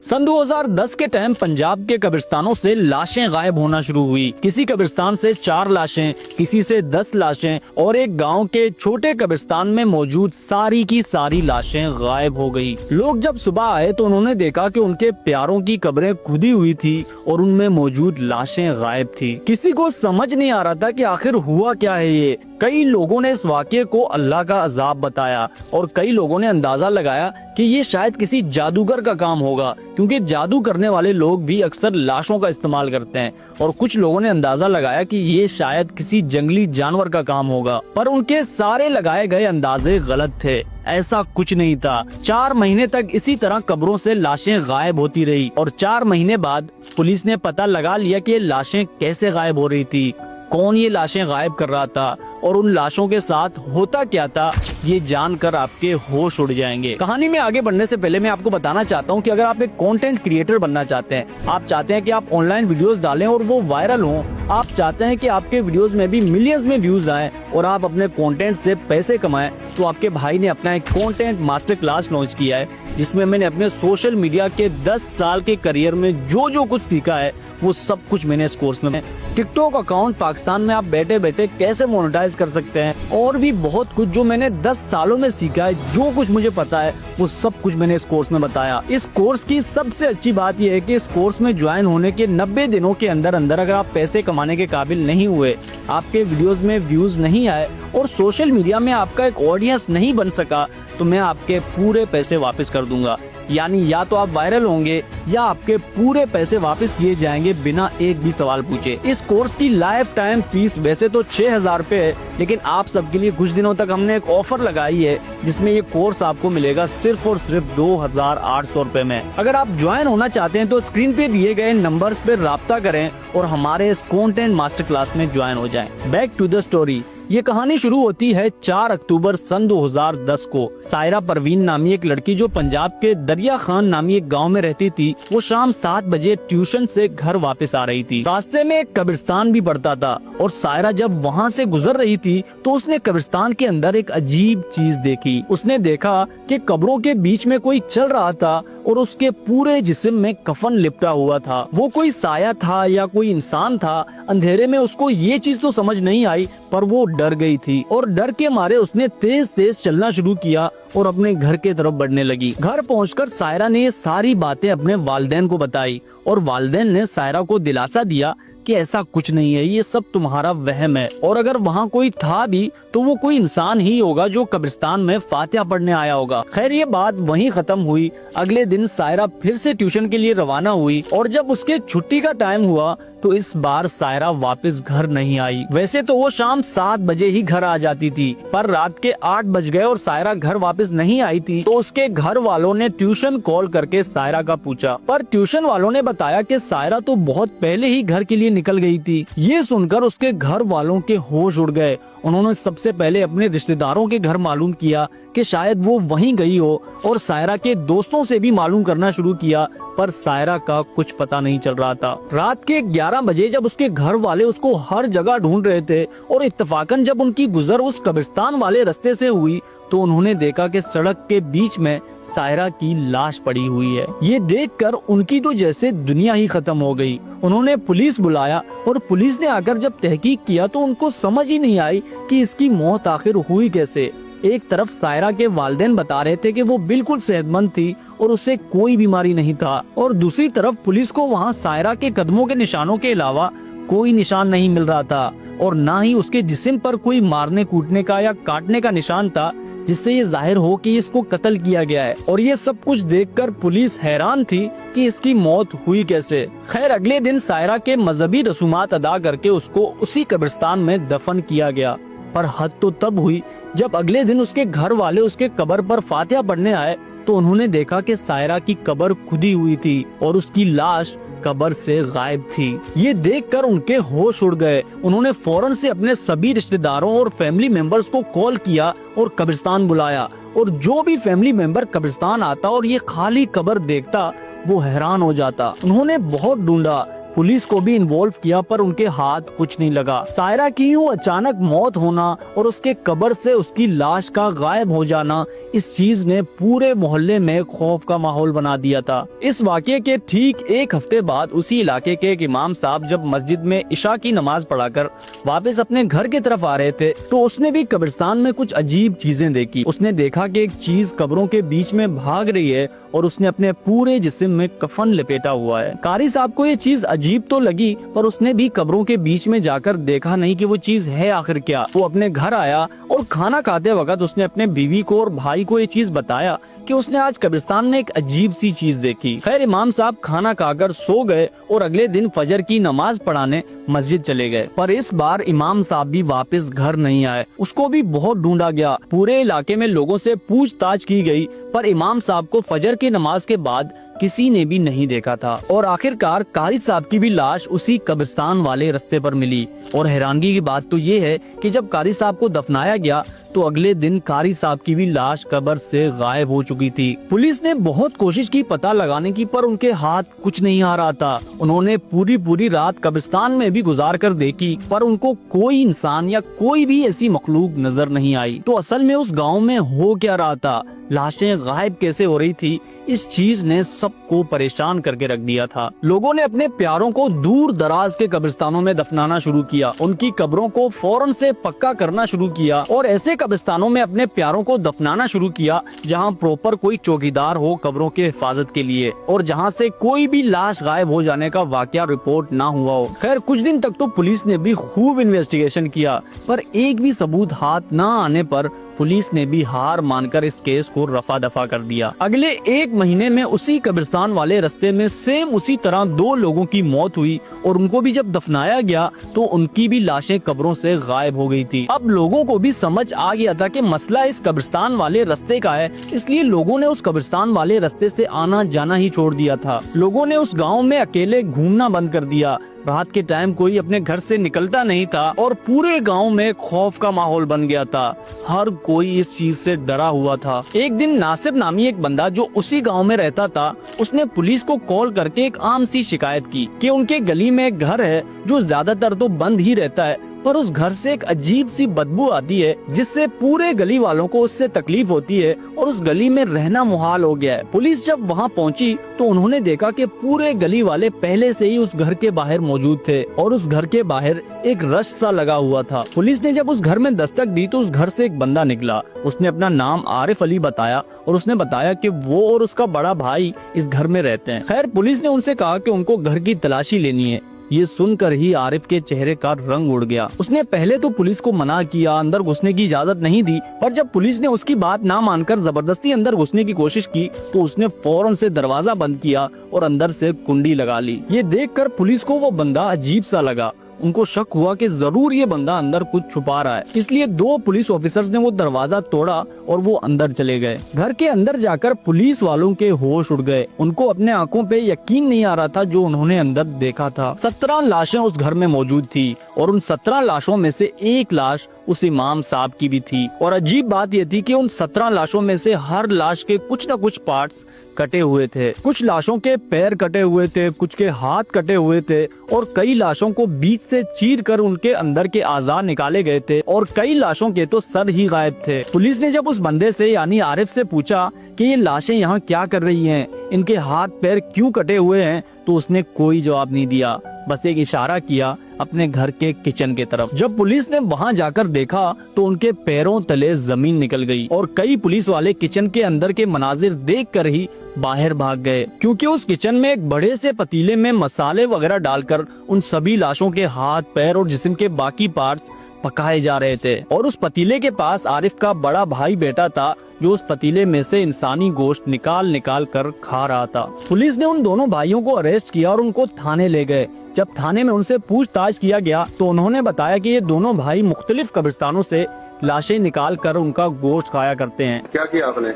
सन 2010 के टाइम पंजाब के कब्रिस्तानों से लाशें गायब होना शुरू हुई। किसी कब्रिस्तान से 4 लाशें, किसी से 10 लाशें और एक गांव के छोटे कब्रिस्तान में मौजूद सारी की सारी लाशें गायब हो गई। लोग जब सुबह आए तो उन्होंने देखा कि उनके प्यारों की कब्रें खुदी हुई थी और उनमें मौजूद लाशें गायब थी। किसी को समझ नहीं आ रहा था कि आखिर हुआ क्या है ये। कई लोगों ने इस वाक़ये को अल्लाह का अजाब बताया और कई लोगों ने अंदाजा लगाया कि ये शायद किसी जादूगर का काम होगा, क्योंकि जादू करने वाले लोग भी अक्सर लाशों का इस्तेमाल करते हैं। और कुछ लोगों ने अंदाजा लगाया कि ये शायद किसी जंगली जानवर का काम होगा, पर उनके सारे लगाए गए अंदाजे गलत थे। ऐसा कुछ नहीं था। 4 महीने तक इसी तरह कब्रों से लाशें गायब होती रही और 4 महीने बाद पुलिस ने पता लगा लिया कि ये लाशें कैसे गायब हो रही थी, कौन ये लाशें गायब कर रहा था और उन लाशों के साथ होता क्या था। ये जानकर आपके होश उड़ जाएंगे। कहानी में आगे बढ़ने से पहले मैं आपको बताना चाहता हूँ कि अगर आप एक कंटेंट क्रिएटर बनना चाहते हैं, आप चाहते हैं कि आप ऑनलाइन वीडियोस डालें और वो वायरल हों, आप चाहते हैं कि आपके वीडियोस में भी मिलियंस में व्यूज आएं और आप अपने कंटेंट से पैसे कमाएं, तो आपके भाई ने अपना एक कंटेंट मास्टर क्लास लॉन्च किया है, जिसमें मैंने अपने सोशल मीडिया के 10 साल के करियर में जो जो कुछ सीखा है वो सब कुछ मैंने इस कोर्स में। टिकटॉक अकाउंट पाकिस्तान में आप बैठे बैठे कैसे मोनेटाइज कर सकते हैं और भी बहुत कुछ जो मैंने 10 सालों में सीखा है, जो कुछ मुझे पता है वो सब कुछ मैंने इस कोर्स में बताया। इस कोर्स की सबसे अच्छी बात यह है कि इस कोर्स में ज्वाइन होने के 90 दिनों के अंदर अंदर अगर आप पैसे कमाने के काबिल नहीं हुए, आपके वीडियोस में व्यूज नहीं आए और सोशल मीडिया में आपका एक ऑडियंस नहीं बन सका, तो मैं आपके पूरे पैसे वापस कर दूंगा। यानी या तो आप वायरल होंगे या आपके पूरे पैसे वापस किए जाएंगे बिना एक भी सवाल पूछे। इस कोर्स की लाइफ टाइम फीस वैसे तो 6000 रुपए है, लेकिन आप सबके लिए कुछ दिनों तक हमने एक ऑफर लगाई है जिसमें ये कोर्स आपको मिलेगा सिर्फ और सिर्फ 2800 रुपए में। अगर आप ज्वाइन होना चाहते हैं तो स्क्रीन पे दिए गए नंबर्स पे राब्ता करें और हमारे इस कंटेंट मास्टर क्लास में ज्वाइन हो जाएं। Back to the story. ये कहानी शुरू होती है 4 अक्टूबर सन 2010 को। सायरा परवीन नामी एक लड़की जो पंजाब के दरिया खान नामी एक गांव में रहती थी, वो शाम 7 बजे ट्यूशन से घर वापस आ रही थी। रास्ते में एक कब्रिस्तान भी पड़ता था और सायरा जब वहाँ से गुजर रही थी तो उसने कब्रिस्तान के अंदर एक अजीब चीज देखी। उसने देखा कि कब्रों के बीच में कोई चल रहा था और उसके पूरे जिस्म में कफन लिपटा हुआ था। वो कोई साया था या कोई इंसान था, अंधेरे में उसको ये चीज तो समझ नहीं आई, पर वो डर गई थी और डर के मारे उसने तेज तेज चलना शुरू किया और अपने घर के तरफ बढ़ने लगी। घर पहुंचकर सायरा ने ये सारी बातें अपने वालिदैन को बताई और वालिदैन ने सायरा को दिलासा दिया कि ऐसा कुछ नहीं है, ये सब तुम्हारा वहम है, और अगर वहाँ कोई था भी तो वो कोई इंसान ही होगा जो कब्रिस्तान में फातिहा पढ़ने आया होगा। खैर ये बात वहीं खत्म हुई। अगले दिन सायरा फिर से ट्यूशन के लिए रवाना हुई और जब उसके छुट्टी का टाइम हुआ तो इस बार सायरा वापस घर नहीं आई। वैसे तो वो शाम 7 बजे ही घर आ जाती थी, पर रात के 8 बज गए और सायरा घर वापस नहीं आई थी। तो उसके घर वालों ने ट्यूशन कॉल करके सायरा का पूछा, पर ट्यूशन वालों ने बताया कि सायरा तो बहुत पहले ही घर के लिए निकल गई थी। ये सुनकर उसके घर वालों के होश उड़ गए। उन्होंने सबसे पहले अपने रिश्तेदारों के घर मालूम किया कि शायद वो वहीं गई हो और सायरा के दोस्तों से भी मालूम करना शुरू किया, पर सायरा का कुछ पता नहीं चल रहा था। रात के 11 बजे जब उसके घर वाले उसको हर जगह ढूंढ रहे थे और इत्तेफाकन जब उनकी गुजर उस कब्रिस्तान वाले रास्ते से हुई तो उन्होंने देखा कि सड़क के बीच में सायरा की लाश पड़ी हुई है। ये देखकर उनकी तो जैसे दुनिया ही खत्म हो गई। उन्होंने पुलिस बुलाया और पुलिस ने आकर जब तहकीक किया तो उनको समझ ही नहीं आई कि इसकी मौत आखिर हुई कैसे। एक तरफ सायरा के वालिदैन बता रहे थे कि वो बिल्कुल सेहतमंद थी और उसे कोई बीमारी नहीं था, और दूसरी तरफ पुलिस को वहाँ सायरा के कदमों के निशानों के अलावा कोई निशान नहीं मिल रहा था और ना ही उसके जिस्म पर कोई मारने कूटने का या काटने का निशान था जिससे ये जाहिर हो कि इसको कत्ल किया गया है। और ये सब कुछ देखकर पुलिस हैरान थी कि इसकी मौत हुई कैसे। खैर अगले दिन सायरा के मजहबी रसूमात अदा करके उसको उसी कब्रिस्तान में दफन किया गया, पर हद तो तब हुई जब अगले दिन उसके घर वाले उसके कब्र पर फातिहा पढ़ने आए तो उन्होंने देखा कि सायरा की कब्र खुदी हुई थी और उसकी लाश कब्र से गायब थी। ये देखकर उनके होश उड़ गए। उन्होंने फौरन से अपने सभी रिश्तेदारों और फैमिली मेंबर्स को कॉल किया और कब्रिस्तान बुलाया, और जो भी फैमिली मेंबर कब्रिस्तान आता और ये खाली कब्र देखता वो हैरान हो जाता। उन्होंने बहुत ढूंढा, पुलिस को भी इन्वॉल्व किया, पर उनके हाथ कुछ नहीं लगा। सायरा की यूं अचानक मौत होना और उसके कब्र से उसकी लाश का गायब हो जाना, इस चीज ने पूरे मोहल्ले में खौफ का माहौल बना दिया था। इस वाकये के ठीक एक हफ्ते बाद उसी इलाके के एक इमाम साहब जब मस्जिद में इशा की नमाज पढ़ाकर वापस अपने घर की तरफ आ रहे थे, तो उसने भी कब्रिस्तान में कुछ अजीब चीजें देखी। उसने देखा कि एक चीज कब्रों के बीच में भाग रही है और उसने अपने पूरे जिस्म में कफन लपेटा हुआ है। कारी साहब को ये चीज अजीब तो लगी, पर उसने भी कब्रों के बीच में जाकर देखा नहीं कि वो चीज है आखिर क्या। वो अपने घर आया और खाना खाते वक्त उसने अपने बीवी को और भाई को ये चीज बताया कि उसने आज कब्रिस्तान में एक अजीब सी चीज देखी। खैर, इमाम साहब खाना खाकर सो गए और अगले दिन फजर की नमाज पढ़ाने मस्जिद चले गए। पर इस बार इमाम साहब भी वापस घर नहीं आए। उसको भी बहुत ढूंढा गया, पूरे इलाके में लोगों से पूछताछ की गई, पर इमाम साहब को फजर की नमाज के बाद किसी ने भी नहीं देखा था। और आखिरकार कारी साहब की भी लाश उसी कब्रिस्तान वाले रास्ते पर मिली। और हैरानगी की बात तो ये है कि जब कारी साहब को दफनाया गया तो अगले दिन कारी साहब की भी लाश कब्र से गायब हो चुकी थी। पुलिस ने बहुत कोशिश की पता लगाने की, पर उनके हाथ कुछ नहीं आ रहा था। उन्होंने पूरी रात कब्रिस्तान में भी गुजार कर देखी, पर उनको कोई इंसान या कोई भी ऐसी मखलूक नजर नहीं आई। तो असल में उस गाँव में हो क्या रहा था, लाशें गायब कैसे हो रही थी, इस चीज ने सबको परेशान करके रख दिया था। लोगों ने अपने प्यारों को दूर दराज के कब्रिस्तानों में दफनाना शुरू किया, उनकी कब्रों को फौरन से पक्का करना शुरू किया और ऐसे कब्रिस्तानों में अपने प्यारों को दफनाना शुरू किया जहां प्रॉपर कोई चौकीदार हो कब्रों के हिफाजत के लिए, और जहां से कोई भी लाश गायब हो जाने का वाकया रिपोर्ट ना हुआ हो। खैर, कुछ दिन तक तो पुलिस ने भी खूब इन्वेस्टिगेशन किया, पर एक भी सबूत हाथ न आने पर पुलिस ने भी हार मानकर इस केस को रफा दफा कर दिया। अगले एक महीने में उसी कब्रिस्तान वाले रास्ते में सेम उसी तरह 2 लोगों की मौत हुई और उनको भी जब दफनाया गया तो उनकी भी लाशें कब्रों से गायब हो गई थी। अब लोगों को भी समझ आ गया था कि मसला इस कब्रिस्तान वाले रास्ते का है, इसलिए लोगों ने उस कब्रिस्तान वाले रास्ते से आना जाना ही छोड़ दिया था। लोगों ने उस गाँव में अकेले घूमना बंद कर दिया। रात के टाइम कोई अपने घर से निकलता नहीं था और पूरे गांव में खौफ का माहौल बन गया था। हर कोई इस चीज से डरा हुआ था। एक दिन नासिर नामी एक बंदा जो उसी गांव में रहता था, उसने पुलिस को कॉल करके एक आम सी शिकायत की कि उनके गली में एक घर है जो ज्यादातर तो बंद ही रहता है, पर उस घर से एक अजीब सी बदबू आती है जिससे पूरे गली वालों को उससे तकलीफ होती है और उस गली में रहना मुहाल हो गया है। पुलिस जब वहां पहुंची तो उन्होंने देखा कि पूरे गली वाले पहले से ही उस घर के बाहर मौजूद थे और उस घर के बाहर एक रश सा लगा हुआ था। पुलिस ने जब उस घर में दस्तक दी तो उस घर से एक बंदा निकला। उसने अपना नाम आरिफ अली बताया और उसने बताया कि वो और उसका बड़ा भाई इस घर में रहते हैं। खैर, पुलिस ने उनसे कहा कि उनको घर की तलाशी लेनी है। ये सुनकर ही आरिफ के चेहरे का रंग उड़ गया। उसने पहले तो पुलिस को मना किया, अंदर घुसने की इजाजत नहीं दी, पर जब पुलिस ने उसकी बात ना मानकर जबरदस्ती अंदर घुसने की कोशिश की तो उसने फौरन से दरवाजा बंद किया और अंदर से कुंडी लगा ली। ये देखकर पुलिस को वो बंदा अजीब सा लगा। उनको शक हुआ कि जरूर ये बंदा अंदर कुछ छुपा रहा है, इसलिए 2 पुलिस ऑफिसर्स ने वो दरवाजा तोड़ा और वो अंदर चले गए। घर के अंदर जाकर पुलिस वालों के होश उड़ गए। उनको अपने आंखों पे यकीन नहीं आ रहा था जो उन्होंने अंदर देखा था। 17 लाशें उस घर में मौजूद थी और उन 17 लाशों में से एक लाश उस इमाम साहब की भी थी। और अजीब बात यह थी कि उन 17 लाशों में से हर लाश के कुछ न कुछ पार्ट्स कटे हुए थे। कुछ लाशों के पैर कटे हुए थे, कुछ के हाथ कटे हुए थे और कई लाशों को बीच से चीर कर उनके अंदर के आज़ा निकाले गए थे और कई लाशों के तो सर ही गायब थे। पुलिस ने जब उस बंदे से यानी आरिफ से पूछा कि ये लाशें यहाँ क्या कर रही हैं, इनके हाथ पैर क्यों कटे हुए हैं, तो उसने कोई जवाब नहीं दिया, बस एक इशारा किया अपने घर के किचन के तरफ। जब पुलिस ने वहां जाकर देखा तो उनके पैरों तले जमीन निकल गई और कई पुलिस वाले किचन के अंदर के मनाजिर देखकर ही बाहर भाग गए, क्योंकि उस किचन में एक बड़े से पतीले में मसाले वगैरह डालकर उन सभी लाशों के हाथ पैर और जिस्म के बाकी पार्ट्स पकाए जा रहे थे। और उस पतीले के पास आरिफ का बड़ा भाई बैठा था जो उस पतीले में से इंसानी गोश्त निकाल कर खा रहा था। पुलिस ने उन दोनों भाइयों को अरेस्ट किया और उनको थाने ले गए। जब थाने में उनसे पूछताछ किया गया तो उन्होंने बताया कि ये दोनों भाई मुख्तलिफ कब्रिस्तानों से लाशें निकाल कर उनका गोश्त खाया करते हैं। क्या किया आपने?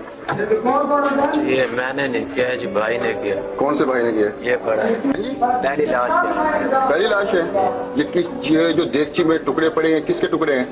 ये मैंने नहीं किया जी, भाई ने किया। कौन से भाई ने किया? ये पड़ा है पहली लाश है। पहली लाश है। ये जो देगची में टुकड़े पड़े हैं, किसके टुकड़े हैं?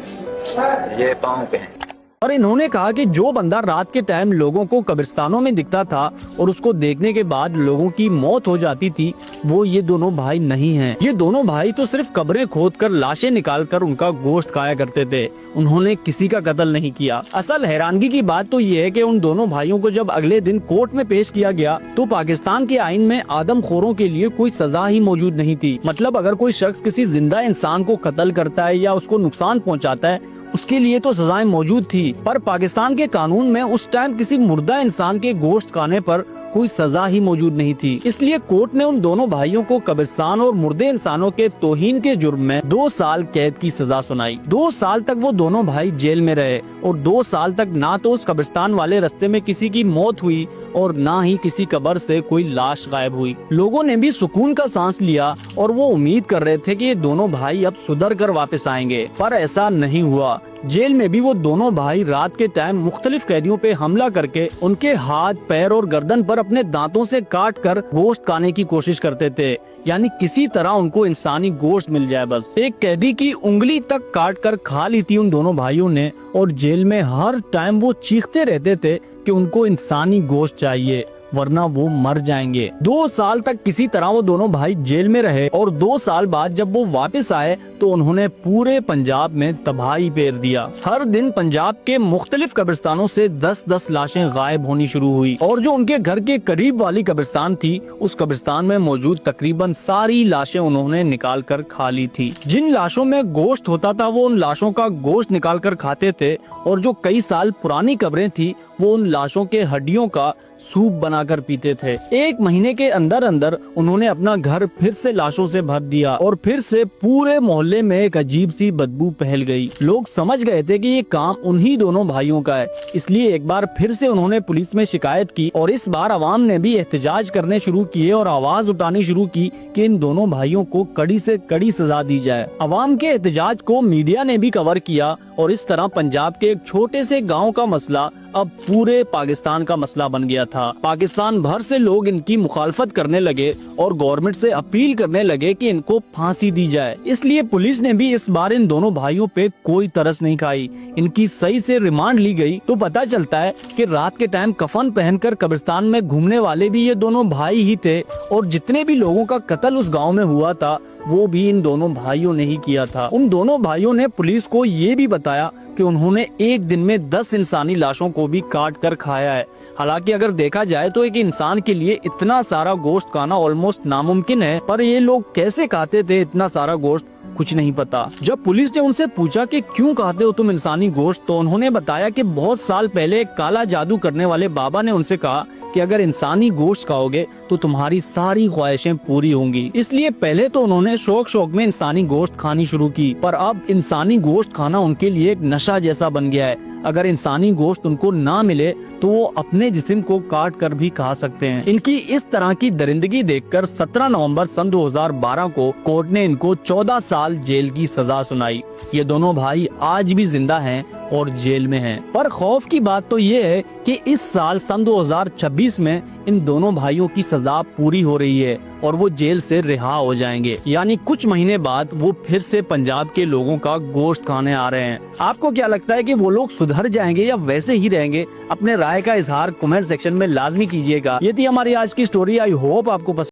ये पाँव पे हैं। और इन्होंने कहा कि जो बंदा रात के टाइम लोगों को कब्रिस्तानों में दिखता था और उसको देखने के बाद लोगों की मौत हो जाती थी, वो ये दोनों भाई नहीं हैं। ये दोनों भाई तो सिर्फ कब्रें खोदकर लाशें निकालकर उनका गोश्त खाया करते थे। उन्होंने किसी का कत्ल नहीं किया। असल हैरानगी की बात तो ये है कि उन दोनों भाइयों को जब अगले दिन कोर्ट में पेश किया गया तो पाकिस्तान के आईन में आदमखोरों के लिए कोई सजा ही मौजूद नहीं थी। मतलब अगर कोई शख्स किसी जिंदा इंसान को कत्ल करता है या उसको नुकसान पहुंचाता है, उसके लिए तो सजाएं मौजूद थी, पर पाकिस्तान के कानून में उस टाइम किसी मुर्दा इंसान के गोश्त खाने पर कोई सजा ही मौजूद नहीं थी। इसलिए कोर्ट ने उन दोनों भाइयों को कब्रिस्तान और मुर्दे इंसानों के तौहीन के जुर्म में 2 साल कैद की सजा सुनाई। 2 साल तक वो दोनों भाई जेल में रहे और 2 साल तक ना तो उस कब्रिस्तान वाले रास्ते में किसी की मौत हुई और ना ही किसी कब्र से कोई लाश गायब हुई। लोगों ने भी सुकून का सांस लिया और वो उम्मीद कर रहे थे कि ये दोनों भाई अब सुधर कर वापस आएंगे, पर ऐसा नहीं हुआ। जेल में भी वो दोनों भाई रात के टाइम मुख्तलिफ कैदियों पे हमला करके उनके हाथ, पैर और गर्दन पर अपने दांतों से काट कर गोश्त खाने की कोशिश करते थे, यानी किसी तरह उनको इंसानी गोश्त मिल जाए बस। एक कैदी की उंगली तक काट कर खा ली थी उन दोनों भाइयों ने और जेल में हर टाइम वो चीखते रहते थे कि उनको इंसानी गोश्त चाहिए वरना वो मर जाएंगे। 2 साल तक किसी तरह वो दोनों भाई जेल में रहे और 2 साल बाद जब वो वापस आए तो उन्होंने पूरे पंजाब में तबाही फेर दिया। हर दिन पंजाब के मुख्तलिफ कब्रिस्तानों से 10-10 लाशें गायब होनी शुरू हुई और जो उनके घर के करीब वाली कब्रिस्तान थी, उस कब्रिस्तान में मौजूद तकरीबन सारी लाशें उन्होंने निकाल कर खा ली थी। जिन लाशों में गोश्त होता था वो उन लाशों का गोश्त निकाल कर खाते थे और जो कई साल पुरानी कब्रें थी वो उन लाशों के हड्डियों का सूप बनाकर पीते थे। 1 महीने के अंदर अंदर उन्होंने अपना घर फिर से लाशों से भर दिया और फिर से पूरे मोहल्ले में एक अजीब सी बदबू फैल गई। लोग समझ गए थे कि ये काम उन्हीं दोनों भाइयों का है, इसलिए एक बार फिर से उन्होंने पुलिस में शिकायत की और इस बार अवाम ने भी एहतजाज करने शुरू किए और आवाज उठानी शुरू की कि इन दोनों भाइयों को कड़ी से कड़ी सजा दी जाए। अवाम के एहतजाज को मीडिया ने भी कवर किया और इस तरह पंजाब के एक छोटे से गाँव का मसला अब पूरे पाकिस्तान का मसला बन गया था। पाकिस्तान भर से लोग इनकी मुखालफत करने लगे और गवर्नमेंट से अपील करने लगे कि इनको फांसी दी जाए। इसलिए पुलिस ने भी इस बार इन दोनों भाइयों पे कोई तरस नहीं खाई। इनकी सही से रिमांड ली गई तो पता चलता है कि रात के टाइम कफन पहनकर कब्रिस्तान में घूमने वाले भी ये दोनों भाई ही थे और जितने भी लोगों का कत्ल उस गाँव में हुआ था वो भी इन दोनों भाइयों ने ही किया था। उन दोनों भाइयों ने पुलिस को ये भी बताया कि उन्होंने एक दिन में 10 इंसानी लाशों को भी काट कर खाया है। हालांकि अगर देखा जाए तो एक इंसान के लिए इतना सारा गोश्त खाना ऑलमोस्ट नामुमकिन है, पर ये लोग कैसे खाते थे इतना सारा गोश्त कुछ नहीं पता। जब पुलिस ने उनसे पूछा कि क्यों खाते हो तुम इंसानी गोश्त, तो उन्होंने बताया कि बहुत साल पहले एक काला जादू करने वाले बाबा ने उनसे कहा कि अगर इंसानी गोश्त खाओगे तो तुम्हारी सारी ख्वाहिशें पूरी होंगी। इसलिए पहले तो उन्होंने शौक में इंसानी गोश्त खानी शुरू की, पर अब इंसानी गोश्त खाना उनके लिए एक नशा जैसा बन गया है। अगर इंसानी गोश्त उनको ना मिले तो वो अपने जिस्म को काट कर भी खा सकते हैं। इनकी इस तरह की दरिंदगी देखकर 17 नवंबर सन 2012 को कोर्ट ने इनको 14 साल जेल की सजा सुनाई। ये दोनों भाई आज भी जिंदा हैं और जेल में हैं। पर खौफ की बात तो ये है कि इस साल सन 2026 में इन दोनों भाइयों की सजा पूरी हो रही है और वो जेल से रिहा हो जाएंगे, यानी कुछ महीने बाद वो फिर से पंजाब के लोगों का गोश्त खाने आ रहे हैं। आपको क्या लगता है कि वो लोग सुधर जाएंगे या वैसे ही रहेंगे? अपने राय का इजहार कमेंट सेक्शन में लाजमी कीजिएगा। ये थी हमारी आज की स्टोरी। आई होप आपको पसंद।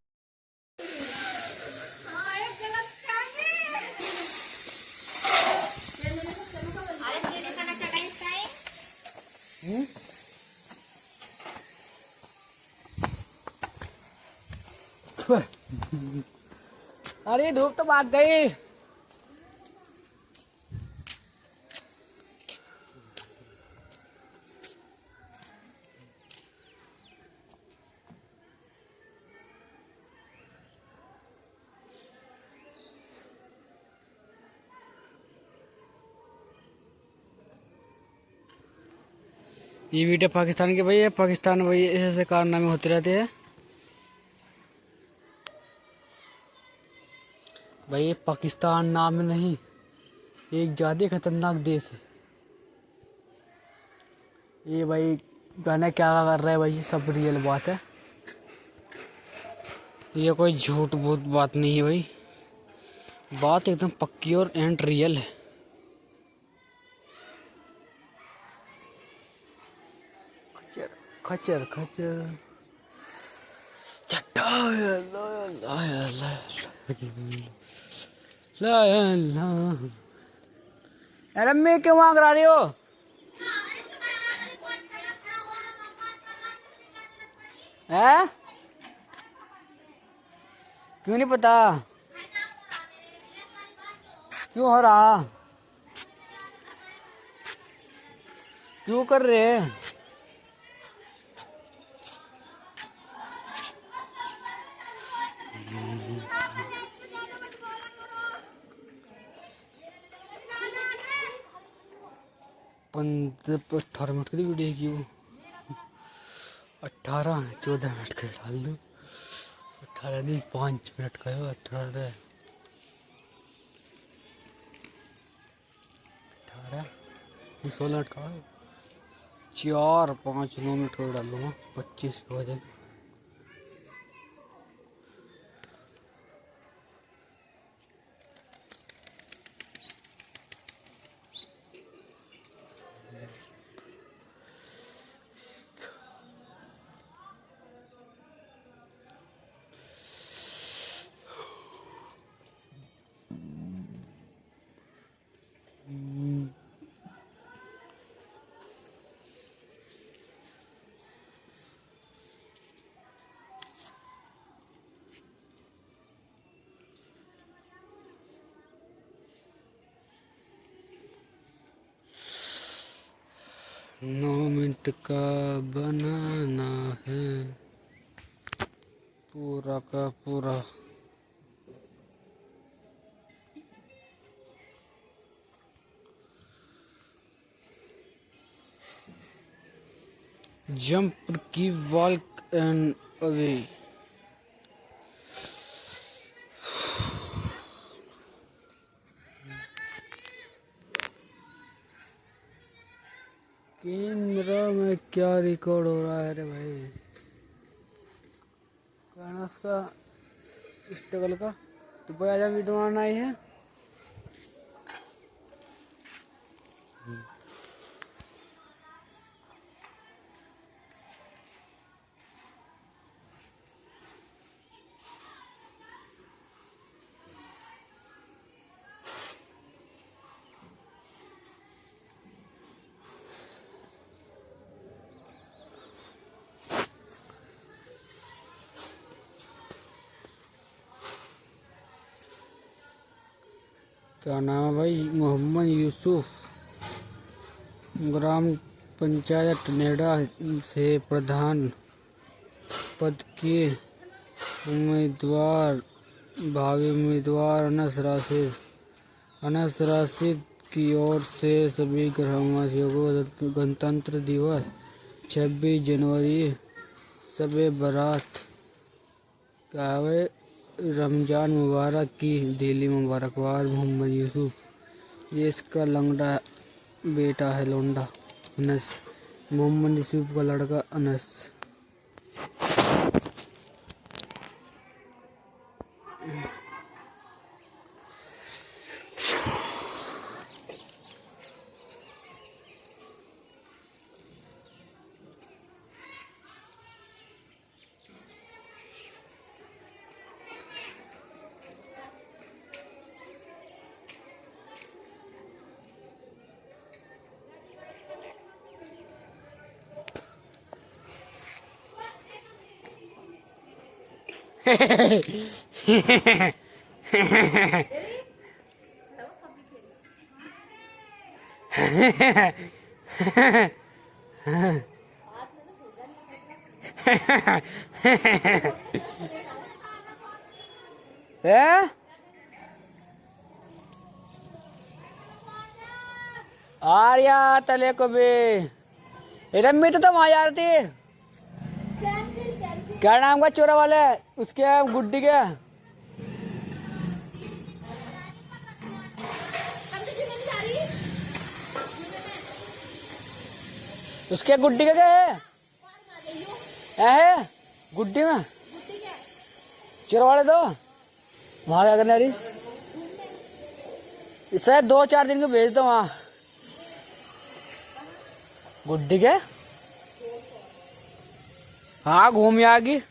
अरे धूप तो भाग गई। ये वीडियो पाकिस्तान के भाई है। पाकिस्तान भाई ऐसे कारनामे होते रहते हैं भाई। ये पाकिस्तान नाम नहीं, एक ज्यादा खतरनाक देश है ये भाई। गाना क्या कर रहा है भाई, ये सब रियल बात है, ये कोई झूठ बहुत बात नहीं है भाई। बात एकदम पक्की और एंड रियल है। खच्चर खच्चर चट्टा अरे मैं क्यों मांग रही हो? है क्यों नहीं पता? क्यों हो रहा? क्यों कर रहे? पंद्रह 18 मिनट की वीडियो की वो 14 मिनट का डाल दो। 18 नहीं 5 मिनट का है 18 16 मिनट का 4 5 9 मिनट का डालूंगा 25 हो जाएगी। नौ मिनट का बनाना है पूरा का पूरा। जंप की वॉक एंड अवे। कैमरा में क्या रिकॉर्ड हो रहा है रे भाई? कहना उसका स्ट्रगल का तो भाई आज वीडियो बनाना ही है। क्या नाम है भाई? मोहम्मद यूसुफ, ग्राम पंचायत नेडा से प्रधान पद के उम्मीदवार, भावी उम्मीदवार अनस राशिद की ओर से सभी ग्रामवासियों को गणतंत्र दिवस 26 जनवरी शबे बारात कावे रमजान मुबारक की दिली मुबारकबाद। मोहम्मद यूसुफ ये इसका लंगड़ा बेटा है, लोंडा अनस। मोहम्मद यूसुफ का लड़का अनस। आर्या तले को भी रम्मी तो वहां जा रही थी। क्या नाम का चोरा वाले उसके गुड्डी के? उसके गुड्डी का क्या है गुड्डी में चोरा वाले तो वहां क्या करने रही? शायद 2-4 दिन को भेज दो वहां गुड्डी के। हाँ घूम आगे।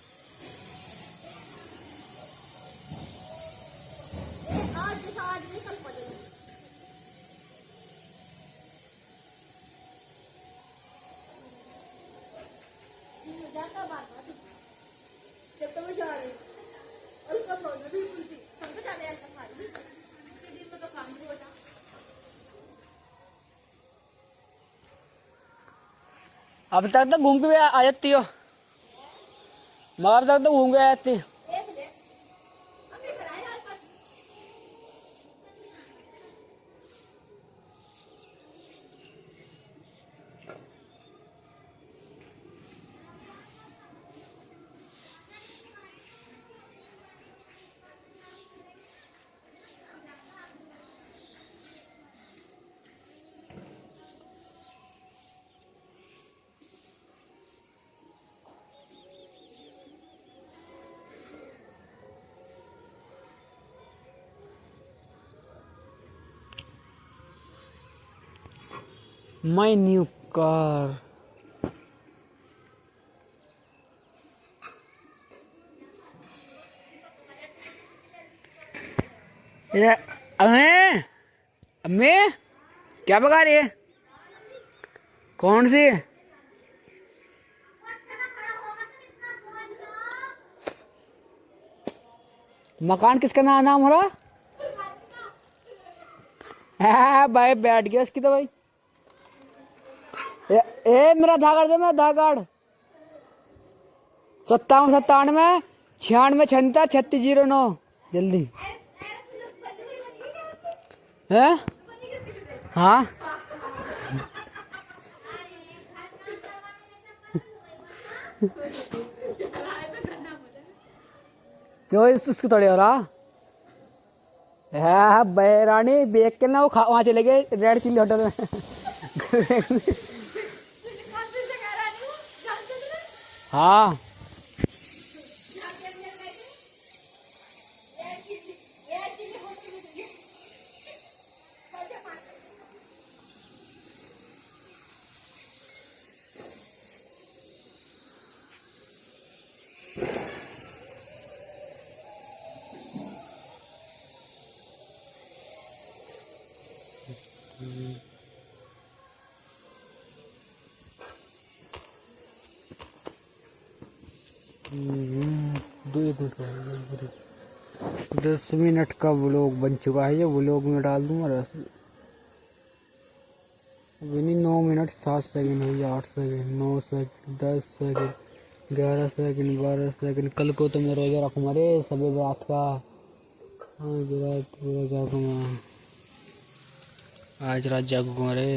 अब तक तो घूम के आ जाती हो, मगर अब तक तो घूम के आ जाती। My new car. ये अम्मे, अम्मे क्या पका रही है? कौन सी? मकान किसका नाम हो रहा? भाई बैठ गया इसकी तो भाई। मेरा आधार कार्ड दे, मेरा आधार कार्ड 57 97 96 3609 जल्दी। है हाँ क्यों इसको तोड़े हो रहा है? बहरानी देख के ना वो वहां चले गए रेड चिल्ली होटल में। हाँ दो 10 मिनट का व्लॉग बन चुका है। ये व्लॉग में डाल दूंगा। अभी नहीं, 9 मिनट 7 सेकंड हुई, 8 second, 9 second, 10 second, 11 second, 12 second. कल को तो मैं रोजा रखूँगा रे सबे रात का। आज रात रोजा रखूँगा, आज रात जागूंगा रे।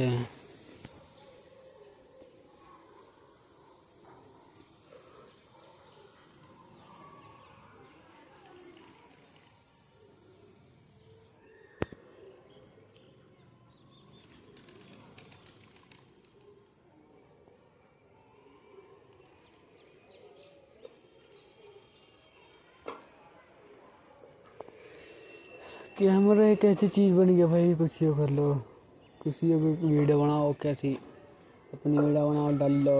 कैमरा एक ऐसी चीज़ बन गया भाई, कुछ ये कर लो, किसी को वीडियो बनाओ, कैसी अपनी वीडियो बनाओ, डाल लो।